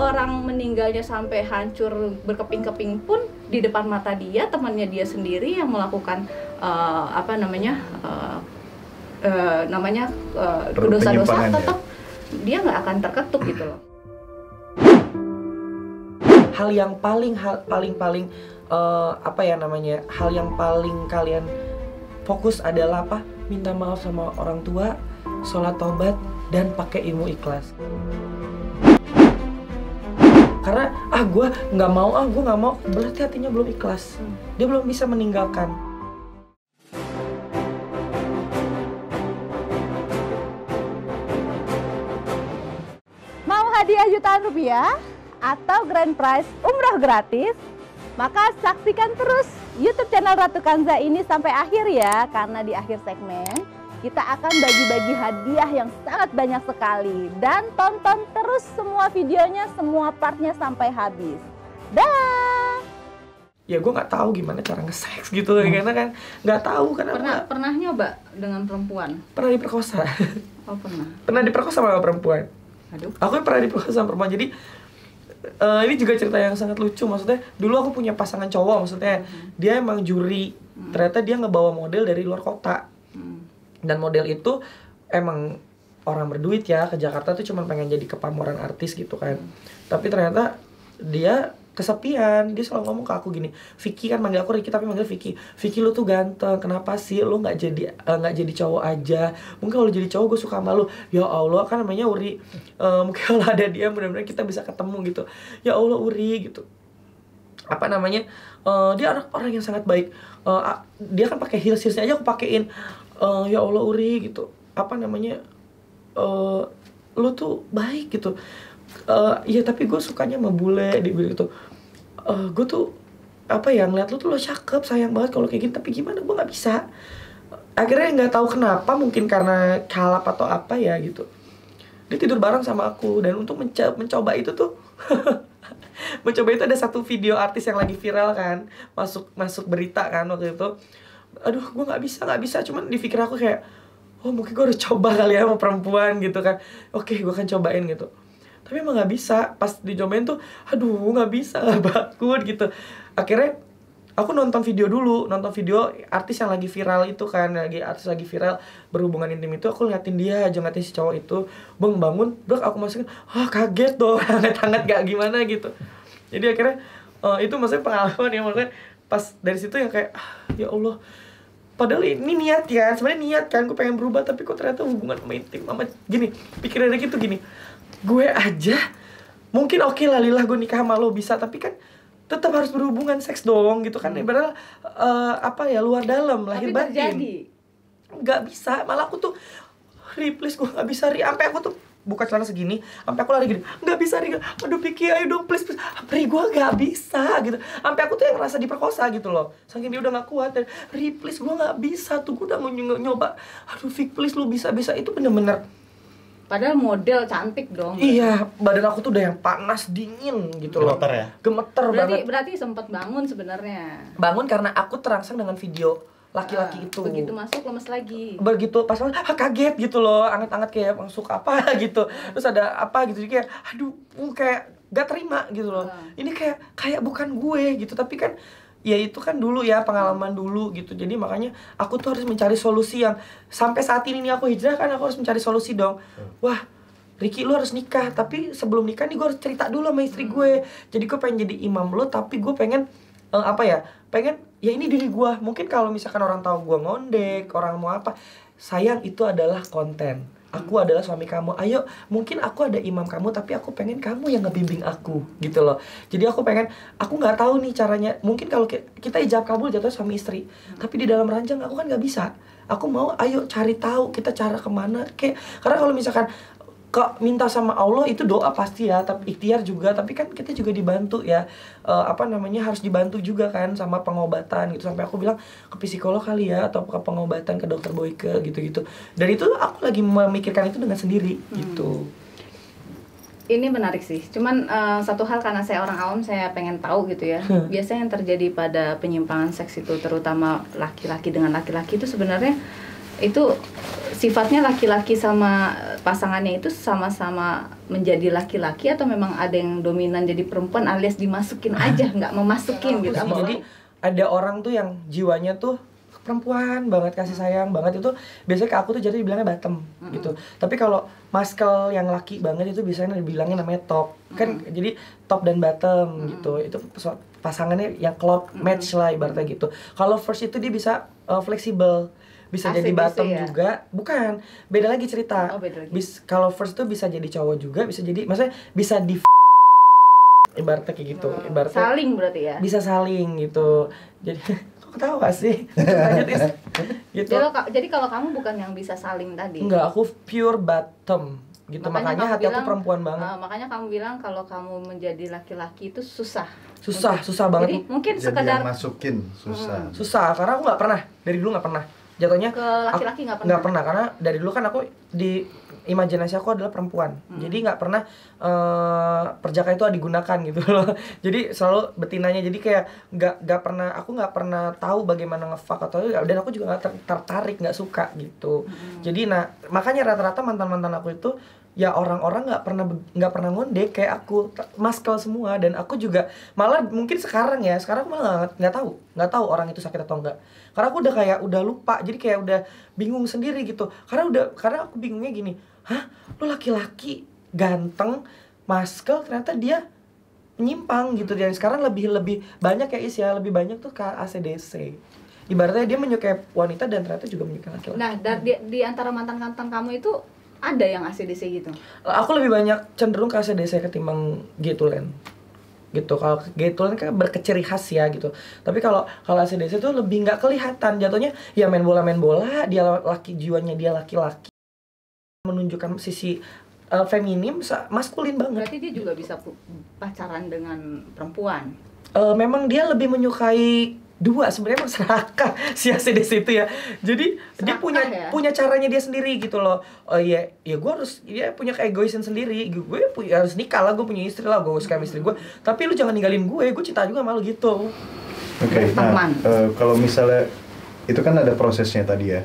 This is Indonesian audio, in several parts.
orang meninggalnya sampai hancur berkeping-keping pun di depan mata dia, temannya dia sendiri yang melakukan dosa-dosa, tetap dia nggak akan terketuk gitu loh. Hal yang paling hal yang paling kalian fokus adalah apa? Minta maaf sama orang tua, sholat taubat, dan pakai ilmu ikhlas. Karena gue nggak mau, berarti hatinya belum ikhlas. Dia belum bisa meninggalkan. Mau hadiah jutaan rupiah atau grand prize umroh gratis? Maka saksikan terus YouTube channel Ratu Kanza ini sampai akhir ya, karena di akhir segmen kita akan bagi-bagi hadiah yang sangat banyak sekali. Dan tonton terus semua videonya, semua partnya sampai habis. Dah. Ya gue nggak tahu gimana cara nge-seks gitu, karena kan nggak tahu kan. Pernah nyoba dengan perempuan? Pernah diperkosa. Oh pernah. Pernah diperkosa sama perempuan. Aduh. Aku pernah diperkosa sama perempuan. Jadi ini juga cerita yang sangat lucu. Maksudnya dulu aku punya pasangan cowok, maksudnya dia emang juri. Ternyata dia ngebawa model dari luar kota. Dan model itu emang orang berduit ya, ke Jakarta tuh cuma pengen jadi kepameran artis gitu kan. Tapi ternyata dia kesepian. Dia selalu ngomong ke aku gini, Vicky, kan manggil aku Ricky tapi manggil Vicky. Vicky, lu tuh ganteng, kenapa sih lu nggak jadi cowok aja? Mungkin kalau jadi cowok gue suka sama lu. Ya Allah, kan namanya Uri. Mungkin kalau ada dia mudah-mudahan kita bisa ketemu gitu. Ya Allah Uri gitu. Dia orang yang sangat baik. Dia kan pakai heelsnya aja aku pakein. Ya Allah Uri gitu. Lu tuh baik gitu. Ya tapi gue sukanya sama bule gitu. Gue tuh ngeliat lu tuh lo cakep, sayang banget kalau kayak gini, tapi gimana gue nggak bisa. Akhirnya nggak tahu kenapa, mungkin karena kalap atau apa ya gitu, dia tidur bareng sama aku. Dan untuk mencoba itu tuh mencoba itu ada satu video artis yang lagi viral kan, masuk berita kan waktu itu. Aduh gue nggak bisa, cuman di pikir aku kayak, oh mungkin gue harus coba kali ya sama perempuan gitu kan. Oke, gue akan cobain gitu. Tapi emang gak bisa. Pas dicobain tuh, aduh gak bisa, gak bakun gitu. Akhirnya aku nonton video artis yang lagi viral itu kan. Artis lagi viral berhubungan intim itu. Aku ngeliatin dia aja, ngeliatin si cowok itu. Bangun, aku masukin, kaget dong, hangat-hangat gak gimana gitu. Jadi akhirnya itu maksudnya pengalaman ya. Maksudnya pas dari situ yang kayak, ya Allah, padahal ini niat ya, sebenarnya niat kan, gue pengen berubah, tapi kok ternyata hubungan sama intim sama gini, pikirannya gitu gini. Gue aja mungkin oke lah Lillah gue nikah sama lo bisa, tapi kan tetap harus berhubungan seks dong gitu kan. Ibaratnya luar dalam, lahir batin. Terjadi nggak bisa, malah aku tuh please gue nggak bisa sampai aku tuh buka celana segini, sampai aku lari gini, nggak bisa aduh Vicky ayo dong please gue nggak bisa gitu. Sampai aku tuh yang ngerasa diperkosa gitu loh, saking dia udah nggak kuat. Dan please gue nggak bisa tuh, gue udah mau nyoba, aduh Vicky please lu bisa itu bener-bener. Padahal model cantik dong. Iya, badan aku tuh udah yang panas, dingin gitu loh. Gemeter ya? Gemeter banget. Berarti sempat bangun sebenarnya. Bangun karena aku terangsang dengan video laki-laki itu. Begitu masuk lemes lagi. Begitu pas kaget gitu loh, anget-anget kayak masuk apa gitu. Terus ada apa gitu, kayak aduh, kayak gak terima gitu loh. Ini kayak bukan gue gitu, tapi kan ya itu kan dulu ya, pengalaman dulu gitu. Jadi makanya aku tuh harus mencari solusi yang sampai saat ini nih aku hijrah kan, aku harus mencari solusi dong. Wah, Ricky lu harus nikah, tapi sebelum nikah nih gue harus cerita dulu sama istri gue. Jadi gue pengen jadi imam lo, tapi gue pengen pengen ya ini diri gue. Mungkin kalau misalkan orang tahu gue ngondek, orang mau apa, sayang itu adalah konten. Aku adalah suami kamu. Ayo, mungkin aku ada imam kamu, tapi aku pengen kamu yang ngebimbing aku gitu loh. Jadi aku nggak tahu nih caranya. Mungkin kalau kita ijab kabul jatuh suami istri, tapi di dalam ranjang aku kan nggak bisa. Aku mau ayo cari tahu kita cara kemana. Karena kalau misalkan minta sama Allah itu doa pasti ya, tapi ikhtiar juga, tapi kan kita juga dibantu ya, harus dibantu juga kan sama pengobatan gitu. Sampai aku bilang ke psikolog kali ya, atau ke pengobatan ke dokter Boyke gitu-gitu. Dan itu aku lagi memikirkan itu dengan sendiri gitu. Ini menarik sih, cuman satu hal, karena saya orang awam, saya pengen tahu gitu ya. Biasanya yang terjadi pada penyimpangan seks itu, terutama laki-laki dengan laki-laki, itu sebenarnya Itu sifatnya laki-laki sama pasangannya itu sama-sama menjadi laki-laki atau memang ada yang dominan jadi perempuan alias dimasukin aja, nggak memasukin gitu? Jadi ada orang tuh yang jiwanya tuh perempuan banget, kasih sayang banget, itu biasanya ke aku tuh jadi dibilangnya bottom gitu. Tapi kalau muscle yang laki banget itu biasanya dibilangnya namanya top. Kan jadi top dan bottom gitu. Itu pasangannya yang klop match lah ibaratnya gitu. Kalau first itu dia bisa fleksibel. Bisa jadi bottom ya? Juga, bukan, beda lagi cerita. Kalau first tuh bisa jadi cowok juga, bisa jadi, maksudnya bisa di ibaratnya kayak gitu. Ibaratnya saling berarti ya? Bisa saling gitu. Jadi kok ketawa sih? Gitu. Jadi kalau kamu bukan yang bisa saling tadi? Enggak, aku pure bottom gitu. Makanya hati aku perempuan banget. Makanya kamu bilang kalau kamu menjadi laki-laki itu susah banget. Jadi mungkin jadi sekedar masukin susah karena aku nggak pernah, dari dulu nggak pernah jatuhnya ke laki-laki. Nggak pernah karena dari dulu kan aku di imajinasi aku adalah perempuan. Jadi nggak pernah perjaka itu digunakan gitu loh. Jadi selalu betinanya, jadi kayak aku nggak pernah tahu bagaimana nge-fuck atau, dan aku juga nggak tertarik, nggak suka gitu. Jadi makanya rata-rata mantan aku itu ya orang-orang nggak pernah ngondek kayak aku, muscle semua. Dan aku juga malah mungkin sekarang aku malah nggak tahu orang itu sakit atau enggak, karena aku udah lupa, jadi kayak udah bingung sendiri gitu. Karena aku bingungnya gini, lo laki-laki ganteng muscle ternyata dia menyimpang gitu. Dan sekarang lebih banyak lebih banyak tuh ke ACDC. Ibaratnya dia menyukai wanita dan ternyata juga menyukai laki-laki. Nah, di antara mantan-mantan kamu itu ada yang ACDC gitu? Aku lebih banyak cenderung ke ACDC ketimbang Gaytuland gitu. Kalau Gaytuland kan berciri khas ya gitu. Tapi kalau ACDC tuh lebih nggak kelihatan jatuhnya. Ya main bola, dia jiwanya dia laki-laki, menunjukkan sisi feminim, maskulin banget. Berarti dia juga bisa pacaran dengan perempuan? Memang dia lebih menyukai dua sebenarnya, emang serakah si ACDC itu ya. Jadi serakah, dia punya caranya dia sendiri gitu loh. Gue harus, dia punya keegoisan sendiri. Gue harus nikah lah, gue punya istri lah, gue suka istri gue. Tapi lu jangan ninggalin gue cinta juga sama lu gitu. Oke, nah kalau misalnya itu kan ada prosesnya tadi ya,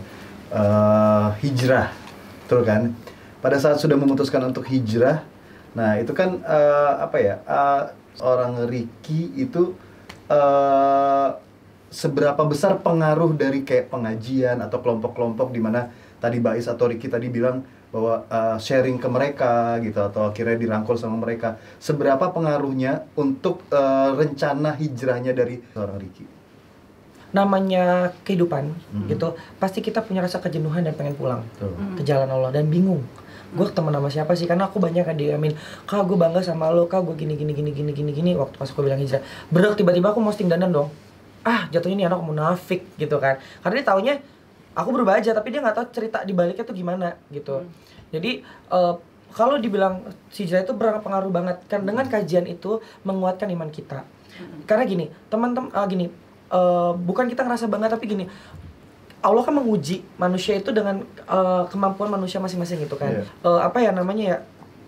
hijrah, betul kan? Pada saat sudah memutuskan untuk hijrah, nah itu kan orang Ricky itu seberapa besar pengaruh dari kayak pengajian atau kelompok-kelompok di mana tadi Bais atau Ricky tadi bilang bahwa sharing ke mereka gitu, atau akhirnya dirangkul sama mereka. Seberapa pengaruhnya untuk rencana hijrahnya dari seorang Ricky? Namanya kehidupan gitu, pasti kita punya rasa kejenuhan dan pengen pulang ke jalan Allah dan bingung. Gue temen sama siapa sih? Karena aku banyak kan diamin, Kak gue bangga sama lo, Kak gue gini. Waktu pas aku bilang hijrah, tiba-tiba aku posting dandan dong. Jatuhnya nih anak munafik gitu kan. Karena dia taunya aku berubah aja, tapi dia nggak tahu cerita di baliknya tuh gimana gitu. Jadi kalau dibilang hijrah itu berpengaruh banget kan, dengan kajian itu menguatkan iman kita. Karena gini, teman-teman bukan kita ngerasa banget, tapi gini, Allah kan menguji manusia itu dengan kemampuan manusia masing-masing gitu kan.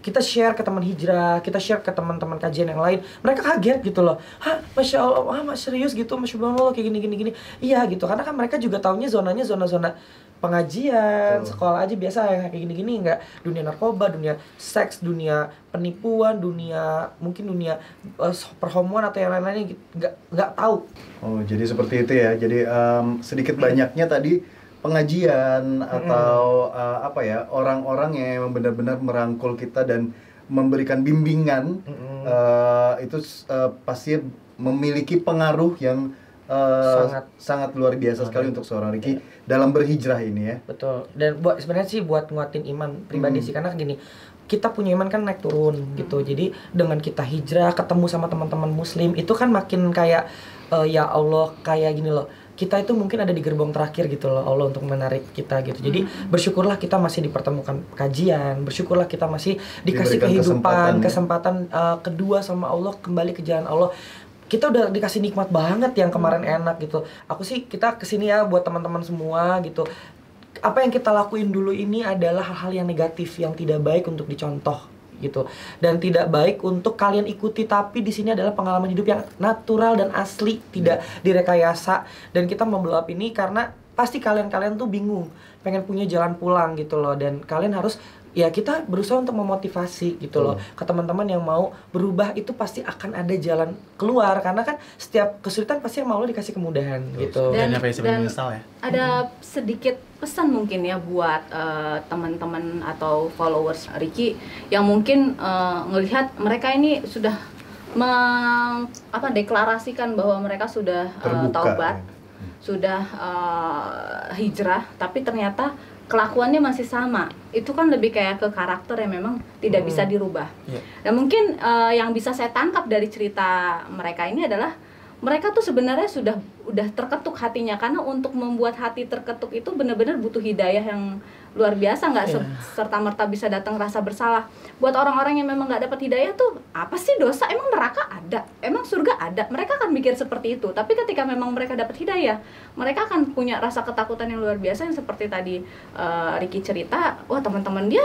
Kita share ke teman hijrah, kita share ke teman-teman kajian yang lain, mereka kaget gitu loh. Masya Allah, mas serius gitu, Masya Allah kayak gini. Iya gitu, karena kan mereka juga taunya zonanya zona-zona pengajian, sekolah aja biasa yang kayak gini-gini, nggak dunia narkoba, dunia seks, dunia penipuan, mungkin dunia perhomoan atau yang lain-lainnya nggak tahu. Oh, jadi seperti itu ya. Jadi sedikit banyaknya tadi pengajian atau orang-orang yang benar-benar merangkul kita dan memberikan bimbingan itu pasti memiliki pengaruh yang sangat luar biasa sekali untuk seorang Ricky dalam berhijrah ini ya. Betul. Dan sebenarnya sih buat nguatin iman pribadi sih, karena gini, kita punya iman kan naik turun gitu. Jadi dengan kita hijrah, ketemu sama teman-teman muslim, itu kan makin kayak ya Allah, kayak gini loh, kita itu mungkin ada di gerbong terakhir gitu loh Allah untuk menarik kita gitu. Jadi bersyukurlah kita masih dipertemukan kajian, bersyukurlah kita masih dikasih kehidupan, kesempatan kedua sama Allah, kembali ke jalan Allah. Kita udah dikasih nikmat banget yang kemarin enak gitu. Kita kesini ya buat teman-teman semua gitu. Apa yang kita lakuin dulu ini adalah hal-hal yang negatif, yang tidak baik untuk dicontoh gitu, dan tidak baik untuk kalian ikuti. Tapi di sini adalah pengalaman hidup yang natural dan asli, tidak direkayasa. Dan kita memblow up ini karena pasti kalian tuh bingung, pengen punya jalan pulang gitu loh, dan kalian harus, ya kita berusaha untuk memotivasi gitu loh ke teman-teman yang mau berubah. Itu pasti akan ada jalan keluar, karena kan setiap kesulitan pasti yang mau lo dikasih kemudahan gitu. Dan Ada sedikit pesan mungkin ya buat teman-teman atau followers Ricky yang mungkin ngelihat mereka ini sudah deklarasikan bahwa mereka sudah taubat, sudah hijrah, tapi ternyata kelakuannya masih sama. Itu kan lebih kayak ke karakter yang memang tidak bisa dirubah. Dan mungkin yang bisa saya tangkap dari cerita mereka ini adalah mereka tuh sebenarnya udah terketuk hatinya, karena untuk membuat hati terketuk itu benar-benar butuh hidayah yang luar biasa, nggak serta-merta bisa datang rasa bersalah. Buat orang-orang yang memang nggak dapat hidayah tuh, apa sih dosa? Emang neraka ada? Emang surga ada? Mereka akan mikir seperti itu. Tapi ketika memang mereka dapat hidayah, mereka akan punya rasa ketakutan yang luar biasa, yang seperti tadi Ricky cerita, wah teman-teman dia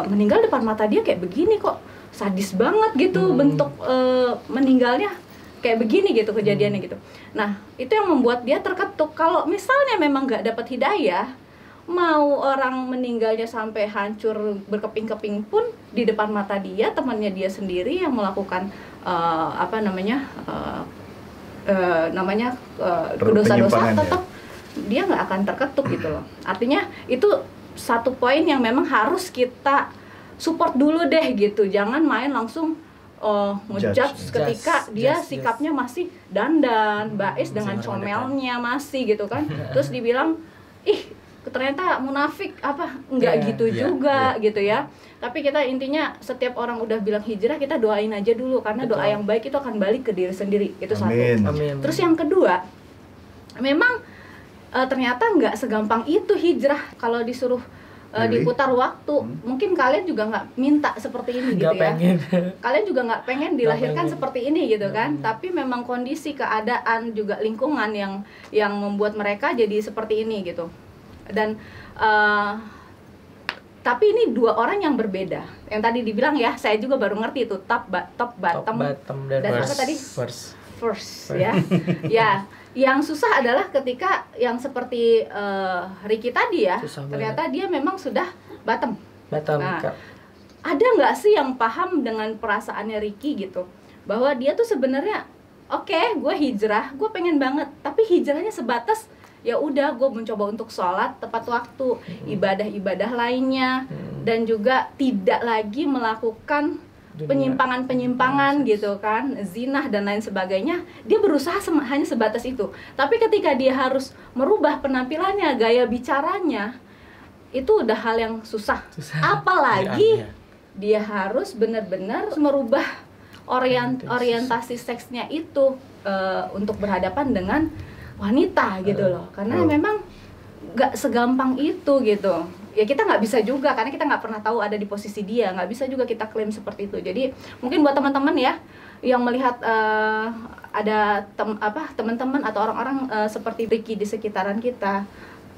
meninggal depan mata dia kayak begini kok, sadis banget gitu bentuk meninggalnya kayak begini gitu kejadiannya gitu. Nah itu yang membuat dia terketuk. Kalau misalnya memang nggak dapat hidayah, mau orang meninggalnya sampai hancur berkeping-keping pun di depan mata dia, temannya dia sendiri yang melakukan dosa-dosa, tetap dia nggak akan terketuk gitu loh. Artinya itu satu poin yang memang harus kita support dulu deh gitu. Jangan main langsung ngejudge ketika dia sikapnya masih dandan, bais dengan comelnya masih gitu kan. Terus dibilang, ih ternyata munafik apa, enggak gitu juga gitu ya. Tapi kita intinya setiap orang udah bilang hijrah, kita doain aja dulu, karena doa yang baik itu akan balik ke diri sendiri. Itu satu. Terus yang kedua, memang ternyata nggak segampang itu hijrah. Kalau disuruh diputar waktu, mungkin kalian juga nggak minta seperti ini gitu ya. Kalian juga nggak pengen dilahirkan seperti ini gitu kan. Tapi memang kondisi, keadaan, juga lingkungan yang membuat mereka jadi seperti ini gitu. Dan tapi ini dua orang yang berbeda. Yang tadi dibilang ya, saya juga baru ngerti itu top bottom dan apa tadi first ya. Ya, yang susah adalah ketika yang seperti Ricky tadi ya, ternyata dia memang sudah bottom. Nah, ada nggak sih yang paham dengan perasaannya Ricky gitu, bahwa dia tuh sebenarnya oke, gue hijrah, gue pengen banget, tapi hijrahnya sebatas ya udah gue mencoba untuk sholat tepat waktu, ibadah-ibadah lainnya, dan juga tidak lagi melakukan penyimpangan-penyimpangan gitu kan, zinah dan lain sebagainya. Dia berusaha hanya sebatas itu. Tapi ketika dia harus merubah penampilannya, gaya bicaranya, itu udah hal yang susah. Apalagi dia harus benar-benar merubah orientasi seksnya itu untuk berhadapan dengan wanita gitu loh. Karena memang nggak segampang itu gitu. Ya kita nggak bisa juga, karena kita nggak pernah tahu ada di posisi dia, nggak bisa juga kita klaim seperti itu. Jadi mungkin buat teman-teman ya yang melihat ada teman-teman atau orang-orang seperti Ricky di sekitaran kita,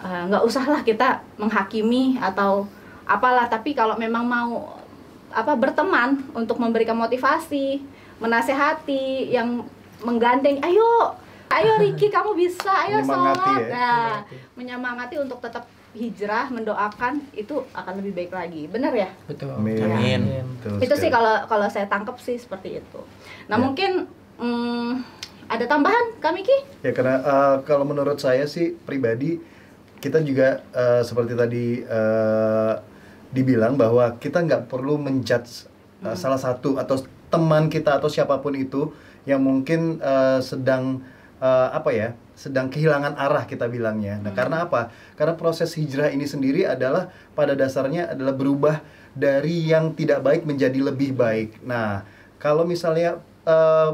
nggak usahlah kita menghakimi atau apalah. Tapi kalau memang mau berteman untuk memberikan motivasi, menasehati, yang menggandeng, ayo Ricky kamu bisa, ayo sholat, menyemangati untuk tetap hijrah, mendoakan, itu akan lebih baik lagi. Benar ya? Betul. Amin. Itu sih kalau saya tangkap sih seperti itu. Nah mungkin ada tambahan Kak Miki? Ya karena kalau menurut saya sih pribadi, kita juga seperti tadi dibilang bahwa kita nggak perlu menjudge salah satu atau teman kita atau siapapun itu yang mungkin sedang sedang kehilangan arah kita bilangnya. Nah, karena apa? Karena proses hijrah ini sendiri adalah pada dasarnya adalah berubah dari yang tidak baik menjadi lebih baik. Nah, kalau misalnya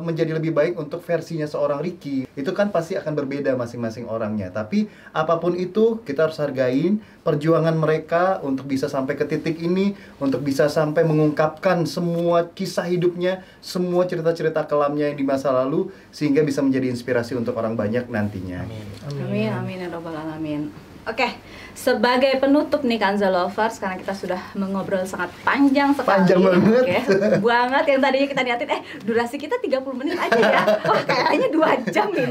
menjadi lebih baik untuk versinya seorang Ricky, itu kan pasti akan berbeda masing-masing orangnya. Tapi apapun itu, kita harus hargain perjuangan mereka untuk bisa sampai ke titik ini, untuk bisa sampai mengungkapkan semua kisah hidupnya, semua cerita-cerita kelamnya yang di masa lalu, sehingga bisa menjadi inspirasi untuk orang banyak nantinya. Amin ya rabbal alamin. Oke, sebagai penutup nih Kanza Lovers, karena kita sudah mengobrol sangat panjang sekali. Panjang banget. Oke, banget yang tadinya kita niatin, durasi kita 30 menit aja ya. Wah, kayaknya 2 jam ini.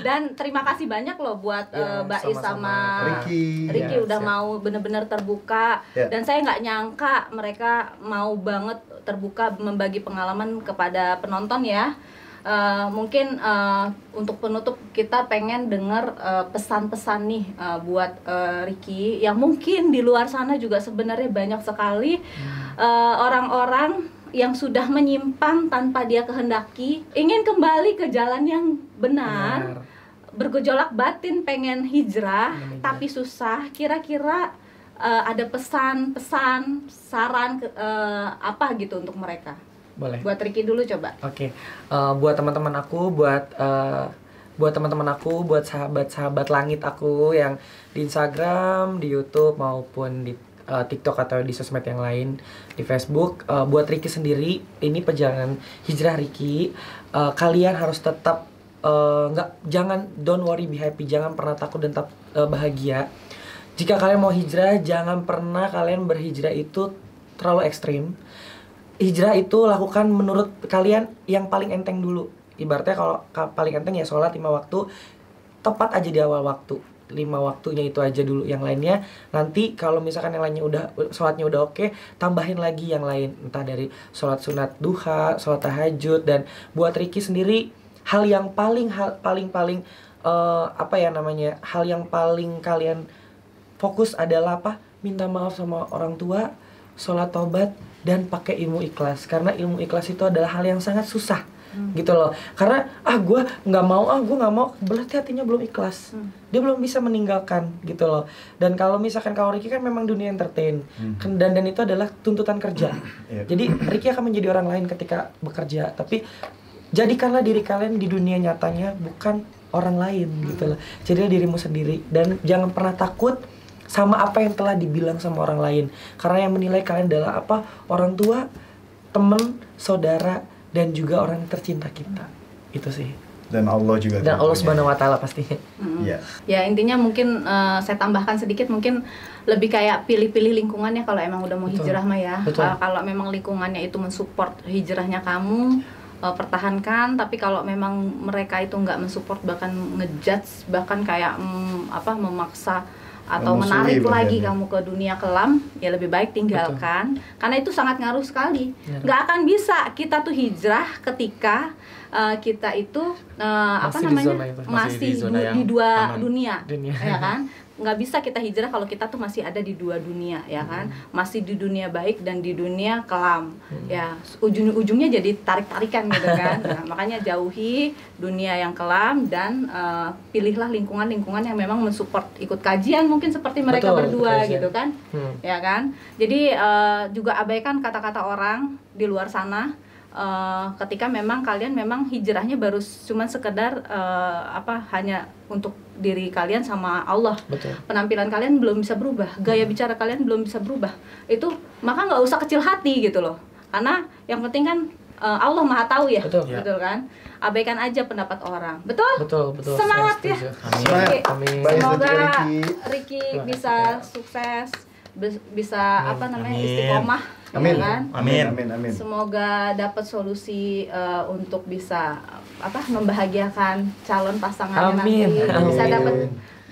Dan terima kasih banyak loh buat Mbak Is sama Ricky udah mau bener-bener terbuka. Dan saya nggak nyangka mereka mau banget terbuka membagi pengalaman kepada penonton ya. Mungkin untuk penutup kita pengen dengar pesan-pesan nih buat Ricky yang mungkin di luar sana juga sebenarnya banyak sekali orang-orang yang sudah menyimpang tanpa dia kehendaki, ingin kembali ke jalan yang benar. Bergejolak batin pengen hijrah tapi susah. Kira-kira ada pesan-pesan, saran apa gitu untuk mereka? Boleh. Buat Ricky dulu coba. Oke. Buat teman-teman aku, buat teman-teman aku, buat sahabat-sahabat langit aku yang di Instagram, di YouTube maupun di TikTok atau di sosmed yang lain, di Facebook, buat Ricky sendiri, ini perjalanan hijrah Ricky. Kalian harus tetap don't worry, be happy, jangan pernah takut dan tetap bahagia. Jika kalian mau hijrah, jangan pernah kalian berhijrah itu terlalu ekstrim. Hijrah itu lakukan menurut kalian yang paling enteng dulu. Ibaratnya kalau paling enteng ya sholat 5 waktu, tepat aja di awal waktu. 5 waktunya itu aja dulu, yang lainnya nanti kalau misalkan yang lainnya udah sholatnya udah oke, tambahin lagi yang lain, entah dari sholat sunat duha, sholat tahajud. Dan buat Ricky sendiri, hal yang paling hal yang paling kalian fokus adalah apa? Minta maaf sama orang tua, sholat taubat, dan pakai ilmu ikhlas. Karena ilmu ikhlas itu adalah hal yang sangat susah gitu loh. Karena gue nggak mau, berarti hatinya belum ikhlas. Dia belum bisa meninggalkan gitu loh. Dan kalau misalkan kalau Ricky kan memang dunia entertain, dan itu adalah tuntutan kerja. Jadi Ricky akan menjadi orang lain ketika bekerja. Tapi jadikanlah diri kalian di dunia nyatanya bukan orang lain gitu loh. Jadilah dirimu sendiri dan jangan pernah takut sama apa yang telah dibilang sama orang lain. Karena yang menilai kalian adalah apa? Orang tua, teman, saudara, dan juga orang tercinta kita. Itu sih. Dan Allah juga. Dan Allah Subhanahu wa taala pastinya. Ya intinya mungkin saya tambahkan sedikit, mungkin lebih kayak pilih-pilih lingkungannya kalau emang udah mau hijrah mah ya. Kalau memang lingkungannya itu mensupport hijrahnya kamu, pertahankan. Tapi kalau memang mereka itu nggak mensupport, bahkan ngejudge, bahkan kayak memaksa atau menarik lagi kamu ke dunia kelam, ya lebih baik tinggalkan. Karena itu sangat ngaruh sekali. Nggak akan bisa kita tuh hijrah ketika kita itu masih di dua dunia, ya kan? Nggak bisa kita hijrah kalau kita tuh masih ada di 2 dunia, ya kan? Masih di dunia baik dan di dunia kelam. Ya, ujungnya jadi tarik-tarikan gitu kan. Nah, makanya jauhi dunia yang kelam dan pilihlah lingkungan yang memang mensupport, ikut kajian mungkin seperti mereka berdua gitu kan. Ya kan? Jadi juga abaikan kata-kata orang di luar sana. Ketika memang kalian memang hijrahnya baru cuman sekedar hanya untuk diri kalian sama Allah. Penampilan kalian belum bisa berubah, gaya bicara kalian belum bisa berubah, itu maka nggak usah kecil hati gitu loh. Karena yang penting kan Allah Maha Tahu ya. Betul kan? Abaikan aja pendapat orang. Betul. Semangat ya. Amin. Semoga Ricky bisa sukses, bisa istiqomah. Amin. Ya kan? Amin. Semoga dapat solusi untuk bisa membahagiakan calon pasangannya nanti. Bisa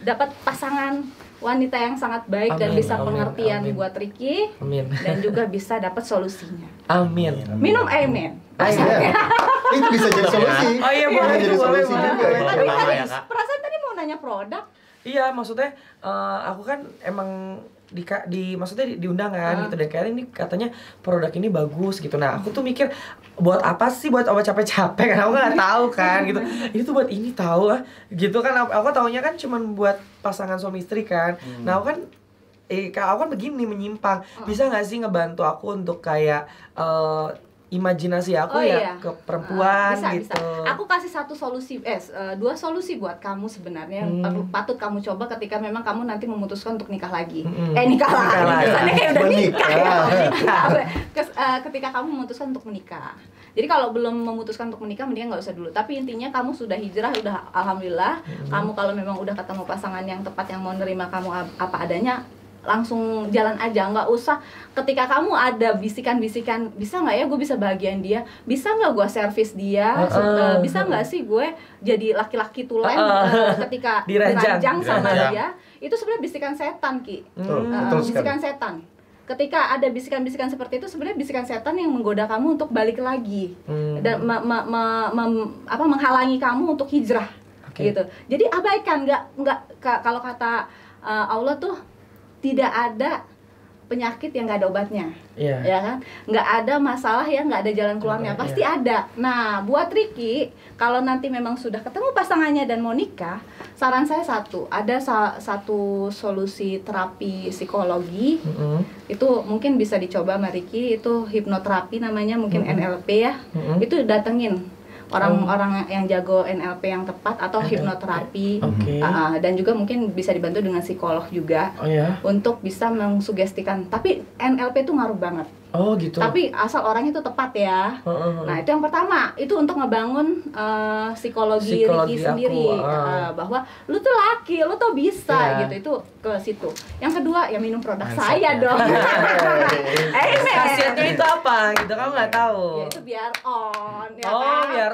dapat pasangan wanita yang sangat baik dan bisa pengertian buat Ricky. Dan juga bisa dapat solusinya. Amin. Minum amin. Itu bisa jadi solusi. Oh iya, boleh jadi solusi juga. Tapi perasaan tadi mau nanya produk. Iya, maksudnya aku kan emang maksudnya di undangan gitu, dan kayak ini katanya produk ini bagus gitu. Nah aku tuh mikir buat apa sih, buat obat capek-capek kan, aku nggak tahu kan gitu. Ini tuh buat ini tahu gitu kan, aku taunya kan cuman buat pasangan suami istri kan. Nah aku kan begini menyimpang, bisa nggak sih ngebantu aku untuk kayak imajinasi aku ya ke perempuan bisa, gitu. Bisa. Aku kasih satu solusi, dua solusi buat kamu sebenarnya yang patut kamu coba ketika memang kamu nanti memutuskan untuk nikah lagi. Nikah lagi. Kesannya kayak udah nikah ya. Ketika kamu memutuskan untuk menikah. Jadi kalau belum memutuskan untuk menikah, mendingan nggak usah dulu. Tapi intinya kamu sudah hijrah, udah alhamdulillah. Kamu kalau memang udah ketemu pasangan yang tepat yang mau nerima kamu apa adanya, langsung jalan aja, nggak usah ketika kamu ada bisikan-bisikan, bisa nggak ya gue bisa bahagiain dia, bisa nggak gue servis dia, bisa nggak sih gue jadi laki-laki tulen ketika diranjang sama dia, itu sebenarnya bisikan setan, Ki. Bisikan setan. Ketika ada bisikan-bisikan seperti itu, sebenarnya bisikan setan yang menggoda kamu untuk balik lagi dan menghalangi kamu untuk hijrah, gitu. Jadi abaikan, nggak kalau kata Allah tuh tidak ada penyakit yang nggak ada obatnya, ya kan? Nggak ada masalah yang nggak ada jalan keluarnya, pasti ada. Nah, buat Ricky, kalau nanti memang sudah ketemu pasangannya dan mau nikah, saran saya ada satu solusi terapi psikologi, itu mungkin bisa dicoba sama Ricky, itu hipnoterapi namanya, mungkin NLP ya, itu datengin orang-orang yang jago NLP yang tepat atau hipnoterapi, dan juga mungkin bisa dibantu dengan psikolog juga untuk bisa mengsugestikan. Tapi NLP itu ngaruh banget. Oh gitu. Tapi asal orangnya itu tepat ya. Nah itu yang pertama, itu untuk ngebangun psikologi Ricky sendiri, bahwa lu tuh laki, lu tuh bisa gitu. Itu ke situ. Yang kedua ya minum produk saya dong. Khasiatnya itu apa? Gitu kamu nggak tahu. Ya itu biar on. Ya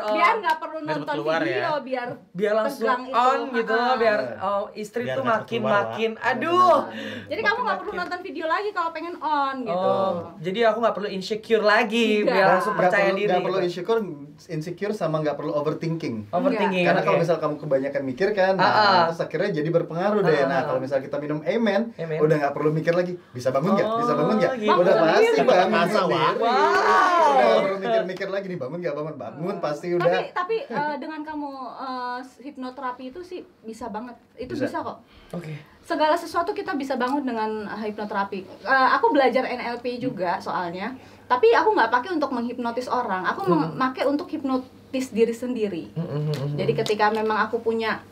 biar nggak perlu nonton video, biar langsung on itu. Gitu, biar istri tuh makin aduh. Jadi kamu nggak perlu nonton video lagi kalau pengen on gitu. Jadi aku nggak perlu insecure lagi, biar langsung percaya diri. Nggak perlu insecure sama nggak perlu overthinking. Karena kalau misal kamu kebanyakan mikir kan, terus akhirnya jadi berpengaruh deh. Nah kalau misal kita minum Amen, udah nggak perlu mikir lagi, bisa bangun nggak, udah pasti bangun. Udah nggak perlu mikir-mikir lagi nih, bangun nggak, bangun pasti udah. Tapi dengan kamu hipnoterapi itu sih bisa banget, itu bisa kok. Segala sesuatu kita bisa bangun dengan hipnoterapi. Aku belajar NLP juga soalnya, tapi aku nggak pakai untuk menghipnotis orang. Aku memakai untuk hipnotis diri sendiri. Jadi ketika memang aku punya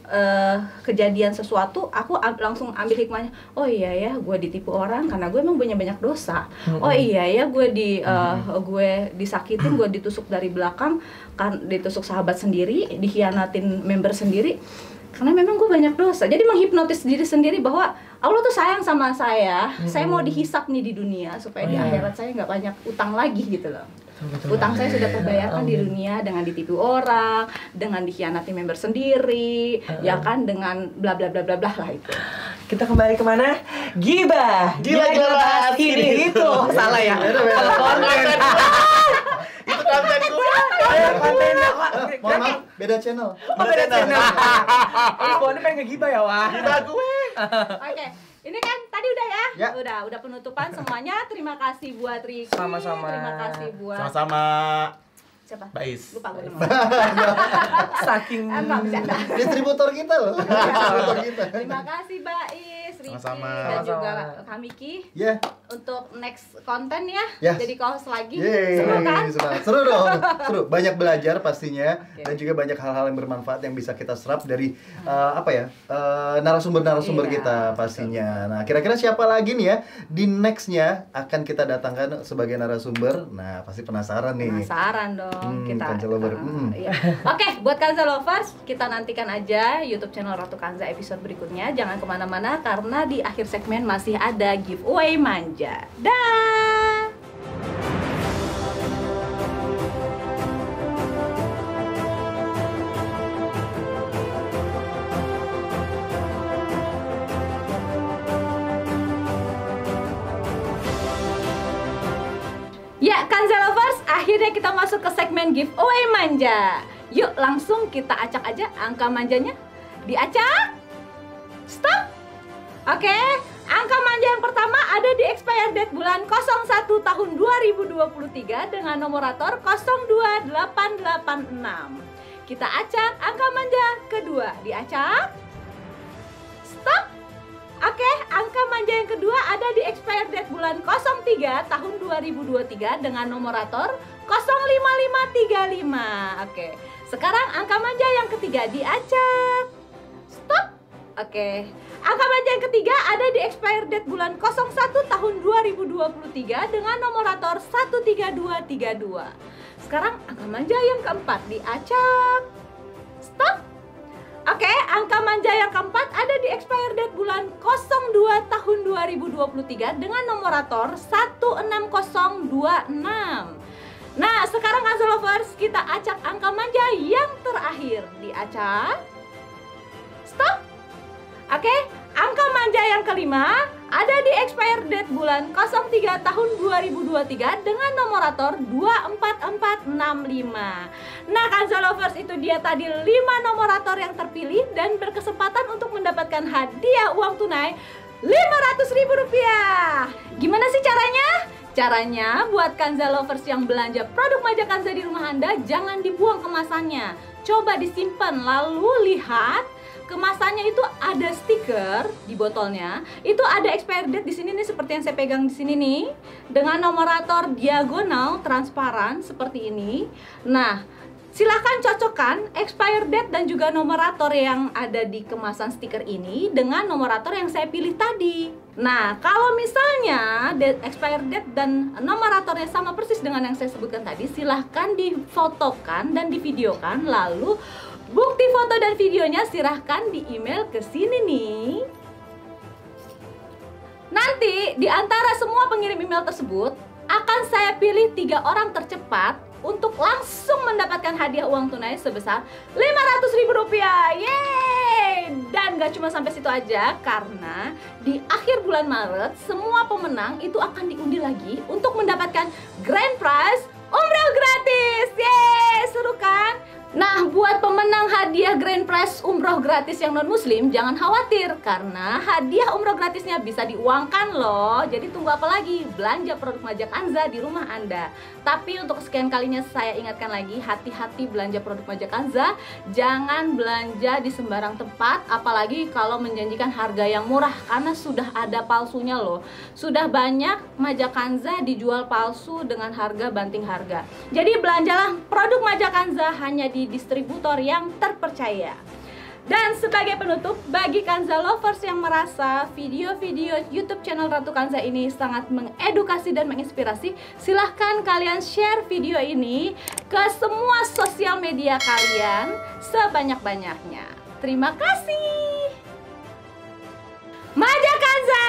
kejadian sesuatu, aku langsung ambil hikmahnya. Oh iya ya, gue ditipu orang karena gue emang punya banyak dosa. Oh iya ya, gue disakitin, gue ditusuk dari belakang, kan ditusuk sahabat sendiri, dikhianatin member sendiri. Karena memang gue banyak dosa. Jadi menghipnotis diri sendiri bahwa Allah tuh sayang sama saya mau dihisap nih di dunia supaya di akhirat saya nggak banyak utang lagi gitu loh. Utang saya sudah terbayarkan di dunia dengan ditipu orang, dengan dikhianati member sendiri, ya kan, dengan bla bla bla bla bla lah itu. Kita kembali kemana? Gibah. Gila ini itu. Salah ya. Itu konten gue. Konten Mohon maaf, beda channel. Beda channel. Ini pengen ngegibah ya, Wah. Gibah gue. Oke. Ini kan tadi udah ya? Udah penutupan semuanya. Terima kasih buat Ricky. Sama-sama. Terima kasih buat Sama-sama. Siapa? Bais. Lupa gue nama. Saking distributor kita loh. Distributor kita. Terima kasih Bais, Ricky, dan juga Kak Miki. Untuk next konten ya. Jadi co-host lagi. Seru kan? Seru dong. Seru. Banyak belajar pastinya dan juga banyak hal-hal yang bermanfaat yang bisa kita serap dari narasumber-narasumber kita pastinya. Nah, kira-kira siapa lagi nih ya di nextnya akan kita datangkan sebagai narasumber? Nah, pasti penasaran nih. Penasaran dong. Kita Kanza Lover. Oke, buat Kanza Lovers, kita nantikan aja YouTube channel Ratu Kanza episode berikutnya. Jangan kemana-mana karena di akhir segmen masih ada giveaway manja. Dah. Ya, Kanza Lovers, akhirnya kita masuk ke segmen giveaway manja. Yuk, langsung kita acak aja angka manjanya. Diacak. Stop. Oke, angka manja yang pertama ada di expired date bulan 01 tahun 2023 dengan nomorator 02886. Kita acak angka manja kedua. Diacak. Stop. Oke, angka manja yang kedua ada di expired date bulan 03 tahun 2023 dengan nomorator 05535. Oke. Sekarang angka manja yang ketiga diacak. Stop. Oke. Angka manja yang ketiga ada di expired date bulan 01 tahun 2023 dengan nomorator 13232. Sekarang angka manja yang keempat diacak. Stop. Oke, angka manja yang keempat ada di expired date bulan 02 tahun 2023 dengan nomorator 16026. Nah, sekarang Kanza Lovers, kita acak angka manja yang terakhir. Diacak. Stop. Oke, angka manja yang kelima ada di expired date bulan 03 tahun 2023 dengan nomorator 24465. Nah, Kanza Lovers, itu dia tadi 5 nomorator yang terpilih dan berkesempatan untuk mendapatkan hadiah uang tunai Rp500.000. Gimana sih caranya? Caranya buat Kanza Lovers yang belanja produk Majak Kanza di rumah Anda, jangan dibuang kemasannya. Coba disimpan, lalu lihat kemasannya itu ada stiker di botolnya. Itu ada expired date di sini nih, seperti yang saya pegang di sini nih, dengan nomorator diagonal transparan seperti ini. Nah, silahkan cocokkan expired date dan juga nomorator yang ada di kemasan stiker ini dengan nomorator yang saya pilih tadi. Nah, kalau misalnya expired date dan nomoratornya sama persis dengan yang saya sebutkan tadi, silahkan difotokan dan divideokan. Lalu bukti foto dan videonya silahkan di email ke sini nih. Nanti di antara semua pengirim email tersebut akan saya pilih 3 orang tercepat untuk langsung mendapatkan hadiah uang tunai sebesar Rp500.000. Yeay! Dan gak cuma sampai situ aja, karena di akhir bulan Maret semua pemenang itu akan diundi lagi untuk mendapatkan grand prize umroh gratis. Yeay! Seru kan? Nah, buat pemenang hadiah grand prize umroh gratis yang non-muslim, jangan khawatir karena hadiah umroh gratisnya bisa diuangkan loh. Jadi tunggu apa lagi? Belanja produk Majak Kanza di rumah Anda. Tapi untuk sekian kalinya saya ingatkan lagi, hati-hati belanja produk Majak Kanza. Jangan belanja di sembarang tempat, apalagi kalau menjanjikan harga yang murah, karena sudah ada palsunya loh. Sudah banyak Majak Kanza dijual palsu dengan harga banting harga. Jadi belanjalah produk Majak Kanza hanya di distributor yang terpercaya. Dan sebagai penutup, bagi Kanza Lovers yang merasa video-video YouTube channel Ratu Kanza ini sangat mengedukasi dan menginspirasi, silahkan kalian share video ini ke semua sosial media kalian sebanyak-banyaknya. Terima kasih. Majak Kanza,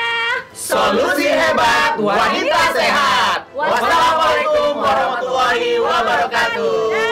Solusi hebat wanita sehat. Wassalamualaikum warahmatullahi wabarakatuh.